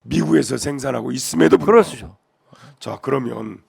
미국에서 생산하고 있음에도 불구하고. 그렇죠. 자, 그러면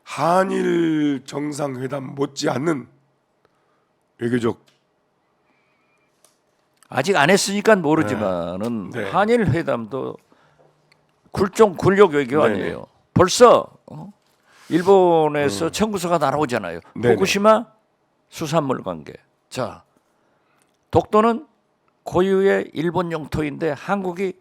한일 정상회담 못지않는 외교적 아직 안 했으니까 모르지만은 네. 한일 회담도 굴종 굴욕 외교 네네. 아니에요. 벌써 일본에서 청구서가 날아오잖아요. 네네. 후쿠시마 수산물 관계. 자, 독도는 고유의 일본 영토인데 한국이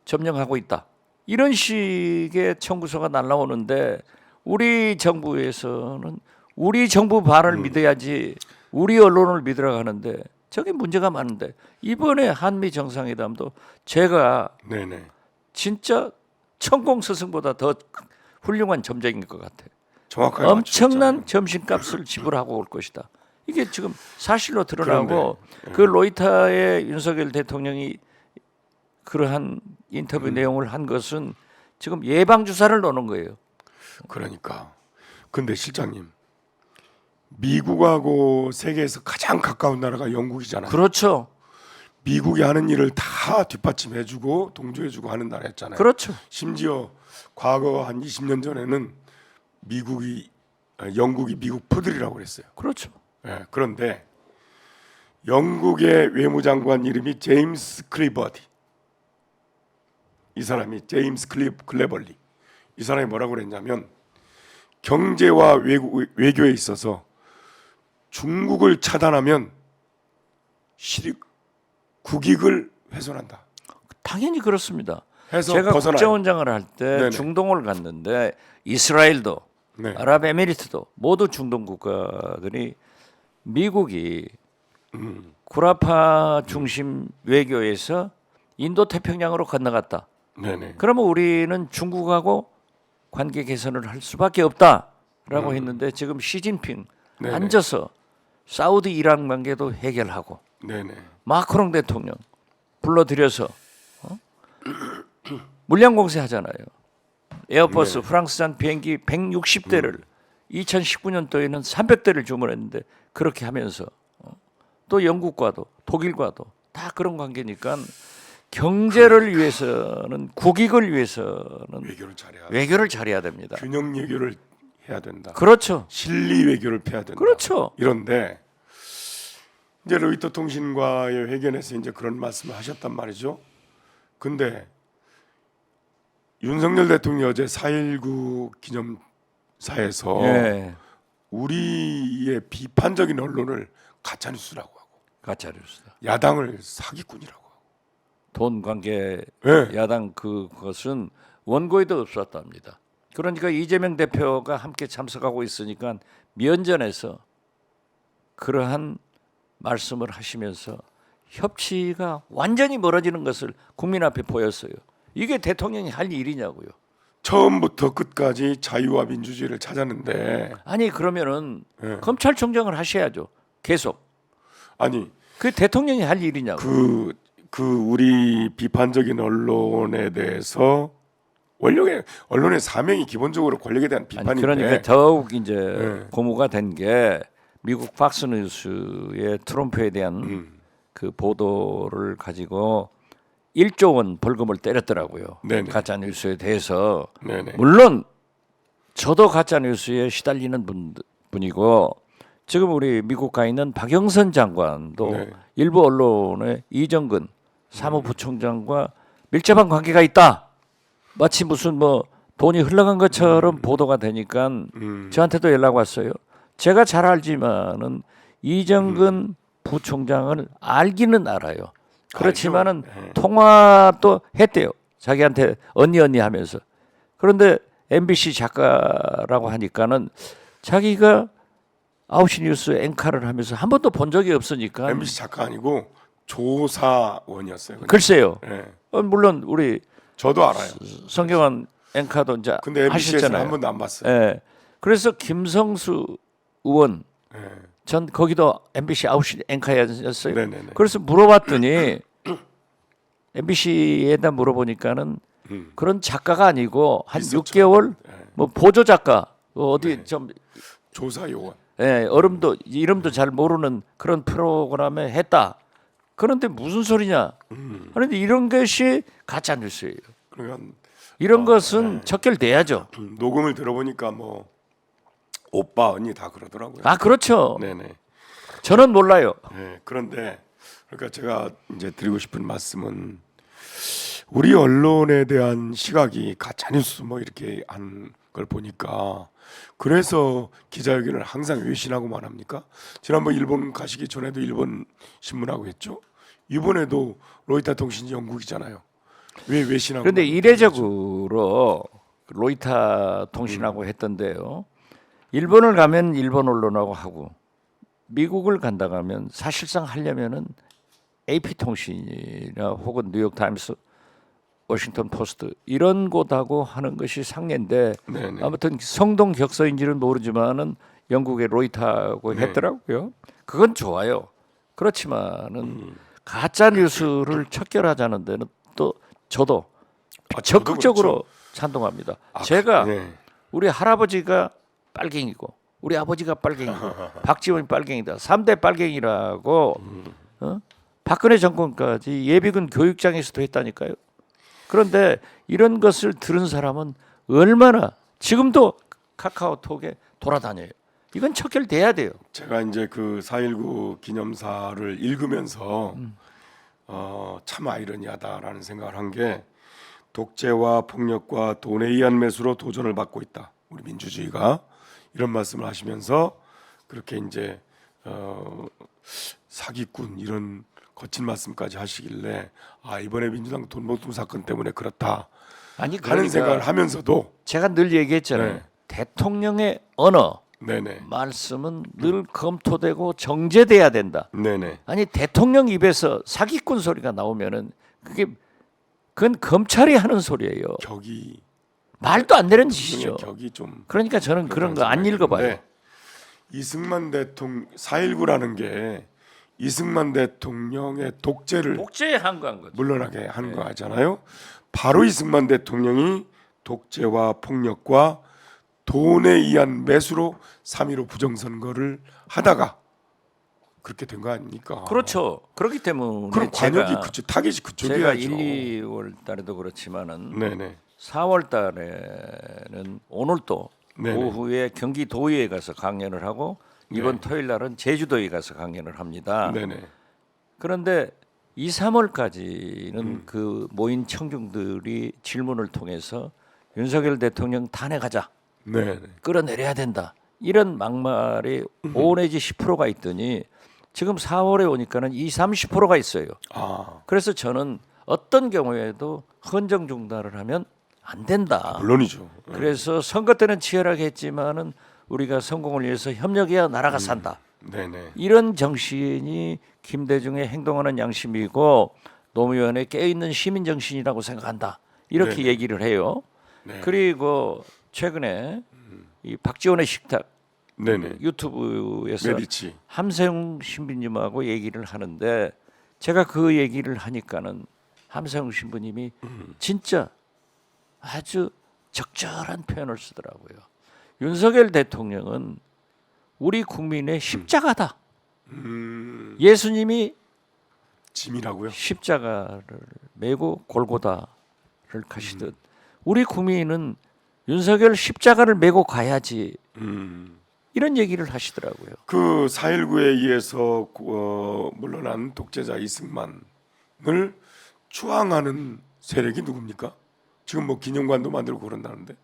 점령하고 있다. 이런 식의 청구서가 날아오는데 우리 정부에서는 우리 정부 발언을 믿어야지 우리 언론을 믿으러 가는데 저게 문제가 많은데 이번에 한미 정상회담도 제가 네네. 진짜 천공스승보다 더 훌륭한 점쟁인 것 같아. 정확하게 엄청난 맞추셨잖아요. 점심값을 지불하고 올 것이다. 이게 지금 사실로 드러나고 그런데, 그 로이터의 윤석열 대통령이 그러한 인터뷰 내용을 한 것은 지금 예방 주사를 놓는 거예요. 그러니까. 근데 실장님, 미국하고 세계에서 가장 가까운 나라가 영국이잖아요. 그렇죠. 미국이 하는 일을 다 뒷받침해주고 동조해주고 하는 나라였잖아요. 그렇죠. 심지어 과거 한 20년 전에는 영국이 미국 푸들이라고 그랬어요. 그렇죠. 예, 그런데 영국의 외무장관 이름이 제임스 클리버디. 이 사람이 제임스 클레벌리. 이 사람이 뭐라고 그랬냐면 경제와 외교에 있어서 중국을 차단하면 국익을 훼손한다. 당연히 그렇습니다. 해서 제가 벗어나요. 국정원장을 할 때 네네. 중동을 갔는데 이스라엘도 네. 아랍에미리트도 모두 중동 국가들이 미국이 구라파 중심 외교에서 인도 태평양으로 건너갔다. 네네. 그러면 우리는 중국하고 관계 개선을 할 수밖에 없다라고 했는데 지금 시진핑 네네. 앉아서 사우디 이란 관계도 해결하고 네네. 마크롱 대통령 불러들여서 물량 공세하잖아요. 에어버스 프랑스산 비행기 160대를 2019년도에는 300대를 주문했는데 그렇게 하면서 또 영국과도 독일과도 다 그런 관계니까 경제를 위해서는 국익을 위해서는 외교를 잘해야 됩니다. 균형 외교를 해야 된다. 그렇죠. 실리 외교를 펴야 된다. 그렇죠. 이런데 이제 로이터 통신과의 회견에서 이제 그런 말씀을 하셨단 말이죠. 근데 윤석열 대통령이 어제 4.19 기념사에서 예. 우리의 비판적인 언론을 가짜뉴스라고 하고 가짜뉴스다. 야당을 사기꾼이라고 하고 돈 관계 네. 야당 그것은 원고에도 없었답니다. 그러니까 이재명 대표가 함께 참석하고 있으니까 면전에서 그러한 말씀을 하시면서 협치가 완전히 멀어지는 것을 국민 앞에 보였어요. 이게 대통령이 할 일이냐고요. 처음부터 끝까지 자유와 민주주의를 찾았는데 아니 그러면은 네. 검찰총장을 하셔야죠. 계속. 아니 그 대통령이 할 일이냐고. 그 우리 비판적인 언론에 대해서 언론의 사명이 기본적으로 권력에 대한 비판인데 아니, 그러니까 더욱 이제 네. 고무가 된 게 미국 팍스뉴스의 트럼프에 대한 그 보도를 가지고 1조 원 벌금을 때렸더라고요. 네네. 가짜 뉴스에 대해서. 네네. 물론 저도 가짜 뉴스에 시달리는 분이고 지금 우리 미국 가 있는 박영선 장관도 네. 일부 언론에 이정근 사무부총장과 밀접한 관계가 있다. 마치 무슨 뭐 돈이 흘러간 것처럼 보도가 되니까 저한테도 연락 왔어요. 제가 잘 알지만은 이정근 부총장을 알기는 알아요. 그렇지만은 네. 통화도 했대요. 자기한테 언니 하면서. 그런데 MBC 작가라고 하니까는 자기가 9시 뉴스 앵커를 하면서 한 번도 본 적이 없으니까. MBC 작가 아니고 조사원이었어요. 그냥. 글쎄요. 네. 물론 우리 저도 알아요. 성경환 앵커도 이제 근데 MBC에서 하셨잖아요. 한 번도 안 봤어요. 예. 그래서 김성수 의원 네. 전 거기도 MBC 9시 앵커였어요. 네네네. 그래서 물어봤더니 MBC에다 물어보니까는 그런 작가가 아니고 한 있었죠. 6개월 네. 뭐 보조 작가 어디 네. 좀 조사 요원. 이름도 잘 모르는 그런 프로그램에 했다. 그런데 무슨 소리냐? 그런데 이런 것이 가짜 뉴스예요. 그러니까 이런 것은 척결돼야죠. 녹음을 들어보니까 뭐 오빠 언니 다 그러더라고요. 아 그렇죠. 네네. 저는 몰라요. 네, 그런데 그러니까 제가 이제 드리고 싶은 말씀은 우리 언론에 대한 시각이 가짜 뉴스 뭐 이렇게 한 걸 보니까 그래서 기자회견을 항상 외신하고만 합니까? 지난번 일본 가시기 전에도 일본 신문하고 했죠. 이번에도 로이터 통신이 영국이잖아요. 왜 외신하고? 그런데 이례적으로 로이터 통신하고 했던데요. 일본을 가면 일본 언론하고 하고 미국을 간다 가면 사실상 하려면은 AP 통신이나 혹은 뉴욕 타임스, 워싱턴 포스트 이런 곳하고 하는 것이 상례인데 네네. 아무튼 성동격서인지는 모르지만은 영국의 로이터하고 네. 했더라고요. 그건 좋아요. 그렇지만은 가짜 뉴스를 척결하자는 데는 또 저도 저도 적극적으로 그렇죠. 찬동합니다. 아, 제가 네. 우리 할아버지가 빨갱이고 우리 아버지가 빨갱이고 박지원이 빨갱이다. 3대 빨갱이라고 박근혜 정권까지 예비군 교육장에서도 했다니까요. 그런데 이런 것을 들은 사람은 얼마나 지금도 카카오톡에 돌아다녀요. 이건 척결돼야 돼요. 제가 이제 그 4.19 기념사를 읽으면서 참 아이러니하다라는 생각을 한 게 독재와 폭력과 돈에 의한 매수로 도전을 받고 있다. 우리 민주주의가 이런 말씀을 하시면서 그렇게 이제 사기꾼 이런 거친 말씀까지 하시길래 아 이번에 민주당 돈봉투 사건 때문에 그렇다 아니 하는 생각을 하면서도 제가 늘 얘기했잖아요. 네. 대통령의 언어 네네 말씀은 늘 검토되고 정제돼야 된다. 네네 아니 대통령 입에서 사기꾼 소리가 나오면은 그건 검찰이 하는 소리예요. 격이 말도 안 되는 짓이죠. 격이 좀 그러니까 저는 그런 거 안 읽어봐요. 네. 이승만 대통령 4.19라는 게 이승만 대통령의 독재를 독재에 항거한 거죠. 물러나게 하는 거 하잖아요. 바로 이승만 대통령이 독재와 폭력과 돈에 의한 매수로 3.15 부정선거를 하다가 그렇게 된 거 아닙니까? 그렇죠. 그렇기 때문에 그럼 관역이 제가 그쪽 타겟이 제가 그쪽이야죠. 1, 2월 달에도 그렇지만은 네네 4월 달에는 오늘 또 네네. 오후에 경기도의회에 가서 강연을 하고 이번 토요일 날은 제주도에 가서 강연을 합니다. 네네 그런데 2, 3월까지는 그 모인 청중들이 질문을 통해서 윤석열 대통령 탄핵하자, 네네 끌어내려야 된다. 이런 막말이 5 내지 10%가 있더니 지금 4월에 오니까는 20, 30%가 있어요. 아 그래서 저는 어떤 경우에도 헌정 중단을 하면 안 된다. 물론이죠. 그래서 선거 때는 치열하게 했지만은 우리가 성공을 위해서 협력해야 나라가 산다. 네네 이런 정신이 김대중의 행동하는 양심이고 노무현의 깨어있는 시민 정신이라고 생각한다. 이렇게 네네. 얘기를 해요. 네. 그리고 최근에 이 박지원의 식탁 네네 유튜브에서 메디치 함세웅 신부님하고 얘기를 하는데 제가 그 얘기를 하니까는 함세웅 신부님이 진짜 아주 적절한 표현을 쓰더라고요. 윤석열 대통령은 우리 국민의 십자가다. 예수님이 짐이라고요? 십자가를 메고 골고다를 가시듯 우리 국민은 윤석열 십자가를 메고 가야지 이런 얘기를 하시더라고요. 그 4.19에 의해서 물러난 독재자 이승만을 추앙하는 세력이 누굽니까? 지금 뭐 기념관도 만들고 그런다는데.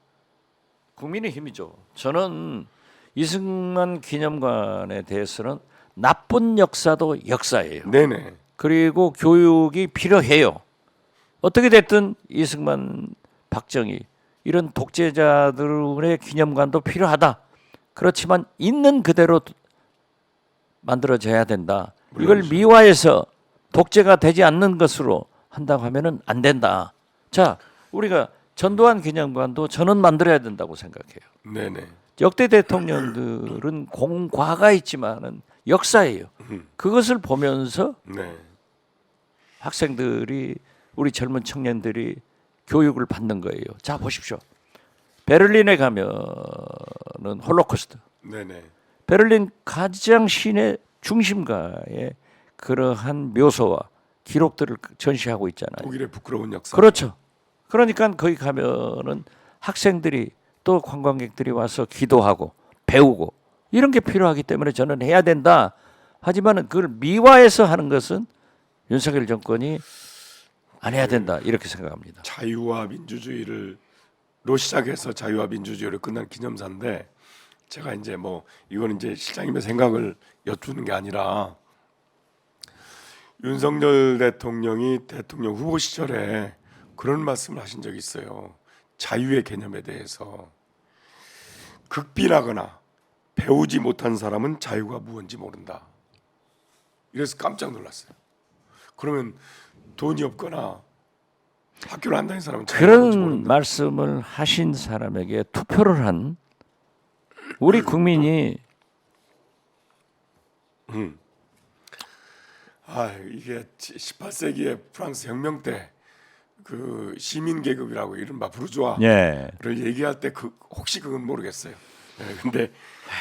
국민의힘이죠. 저는 이승만 기념관에 대해서는 나쁜 역사도 역사예요. 네네. 그리고 교육이 필요해요. 어떻게 됐든 이승만, 박정희 이런 독재자들의 기념관도 필요하다. 그렇지만 있는 그대로 만들어져야 된다. 이걸 미화해서 독재가 되지 않는 것으로 한다고 하면은 안 된다. 자, 우리가 전두환 기념관도 저는 만들어야 된다고 생각해요. 네네. 역대 대통령들은 공과가 있지만은 역사예요. 그것을 보면서 네. 학생들이 우리 젊은 청년들이 교육을 받는 거예요. 자 보십시오. 베를린에 가면은 홀로코스트. 네네. 베를린 가장 시내 중심가에 그러한 묘소와 기록들을 전시하고 있잖아요. 독일의 부끄러운 역사. 그렇죠. 그러니까 거기 가면은 학생들이 또 관광객들이 와서 기도하고 배우고 이런 게 필요하기 때문에 저는 해야 된다. 하지만은 그걸 미화해서 하는 것은 윤석열 정권이 안 해야 된다 이렇게 생각합니다. 자유와 민주주의를 로 시작해서 자유와 민주주의로 끝난 기념사인데 제가 이제 뭐 이거는 이제 실장님의 생각을 여쭈는 게 아니라 윤석열 대통령이 대통령 후보 시절에 그런 말씀을 하신 적이 있어요. 자유의 개념에 대해서 극빈하거나 배우지 못한 사람은 자유가 무엇인지 모른다. 이래서 깜짝 놀랐어요. 그러면 돈이 없거나 학교를 안 다닌 사람은 자유가 뭔지 그런 모른다. 말씀을 하신 사람에게 투표를 한 우리 국민이 이게 18세기의 프랑스 혁명 때 그 시민 계급이라고 이른바 부르주아를 예. 얘기할 때 혹시 그건 모르겠어요. 네, 근데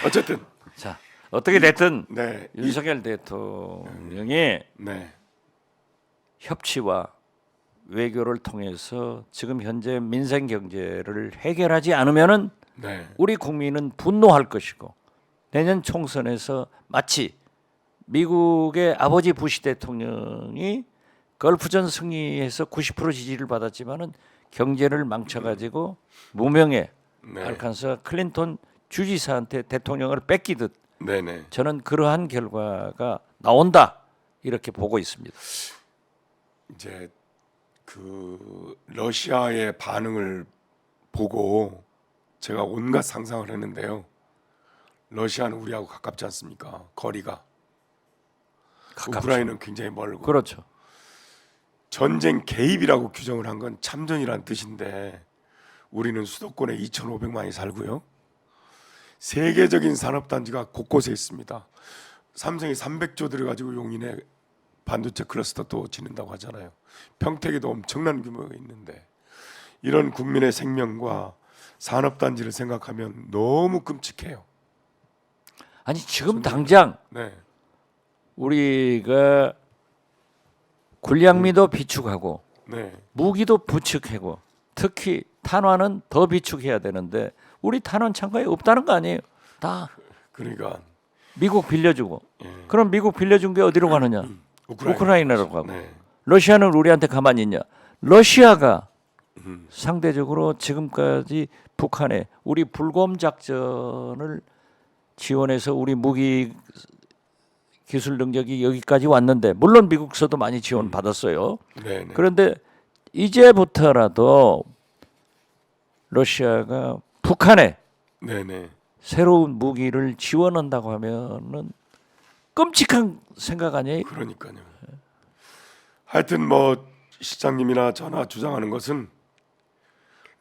어쨌든 자, 어떻게 됐든 네, 윤석열 대통령이 네, 협치와 외교를 통해서 지금 현재 민생 경제를 해결하지 않으면은 네, 우리 국민은 분노할 것이고 내년 총선에서 마치 미국의 아버지 부시 대통령이 걸프전 승리해서 90% 지지를 받았지만은 경제를 망쳐가지고 무명의 네, 알칸서 클린턴 주지사한테 대통령을 뺏기듯 네, 네. 저는 그러한 결과가 나온다 이렇게 보고 있습니다. 이제 그 러시아의 반응을 보고 제가 온갖 상상을 했는데요. 러시아는 우리하고 가깝지 않습니까? 거리가. 가깝죠. 우크라이나는 굉장히 멀고. 그렇죠. 전쟁 개입이라고 규정을 한 건 참전이란 뜻인데 우리는 수도권에 2,500만이 살고요. 세계적인 산업단지가 곳곳에 있습니다. 삼성이 300조 들여가지고 용인에 반도체 클러스터 또 짓는다고 하잖아요. 평택에도 엄청난 규모가 있는데 이런 국민의 생명과 산업단지를 생각하면 너무 끔찍해요. 아니 지금 당장 네, 우리가 군량미도 비축하고 네, 무기도 부축하고 특히 탄환은 더 비축해야 되는데 우리 탄환 창고에 없다는 거 아니에요? 다 그러니까 미국 빌려주고 예. 그럼 미국 빌려준 게 어디로 가느냐? 우크라이나로 가고 네, 러시아는 우리한테 가만히 있냐? 러시아가 상대적으로 지금까지 북한에 우리 불곰 작전을 지원해서 우리 무기 기술 능력이 여기까지 왔는데 물론 미국서도 많이 지원 받았어요. 네, 네. 그런데 이제부터라도 러시아가 북한에 네, 네. 새로운 무기를 지원한다고 하면은 끔찍한 생각 아니에요? 그러니까요. 하여튼 뭐 시장님이나 저나 주장하는 것은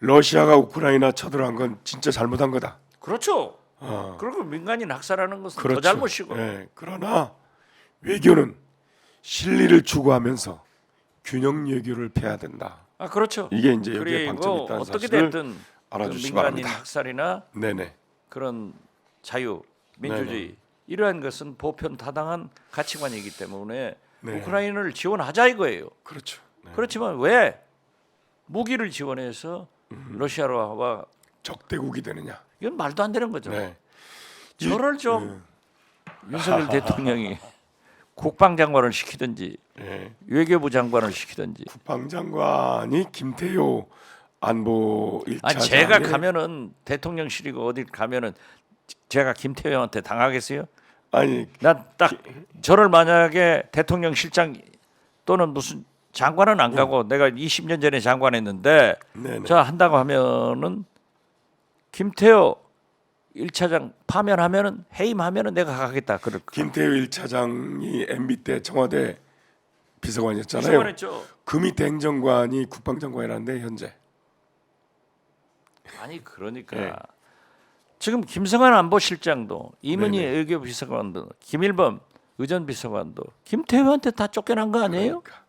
러시아가 우크라이나 쳐들어간 건 진짜 잘못한 거다. 그렇죠. 어, 그리고 민간인 학살하는 것은 그렇죠. 더 잘못이고. 예, 그러나 외교는 실리를 추구하면서 균형 외교를 펴야 된다. 아 그렇죠. 이게 이제 여기에 방점이 그리고 있다는 어떻게 사실을 됐든 그 알아주시기 민간인 바랍니다. 학살이나 네네. 그런 자유, 민주주의 이러한 것은 보편타당한 가치관이기 때문에 네. 우크라이나를 지원하자 이거예요. 그렇죠. 네. 그렇지만 왜 무기를 지원해서 러시아와 적대국이 되느냐. 이건 말도 안 되는 거죠. 네. 저를 좀 윤석열 대통령이 국방장관을 시키든지 예. 외교부 장관을 시키든지. 국방장관이 김태효 안보 1차장. 아니 제가 가면은 대통령실이고 어디 가면은 제가 김태형한테 당하겠어요? 아니 난 딱 저를 만약에 대통령실장 또는 무슨 장관은 안 가고 내가 20년 전에 장관했는데 네네. 저 한다고 하면은 김태호 1차장 파면하면은 해임하면은 내가 가겠다 그럴 거. 김태효 1차장이 MB 때 청와대 비서관이었잖아요. 비서관했죠. 그 밑에 행정관이 국방장관이라는데 현재. 아니 그러니까 네. 지금 김성한 안보실장도 이문희 네네. 외교비서관도 김일범 의전비서관도 김태호한테 다 쫓겨난 거 아니에요? 그러니까.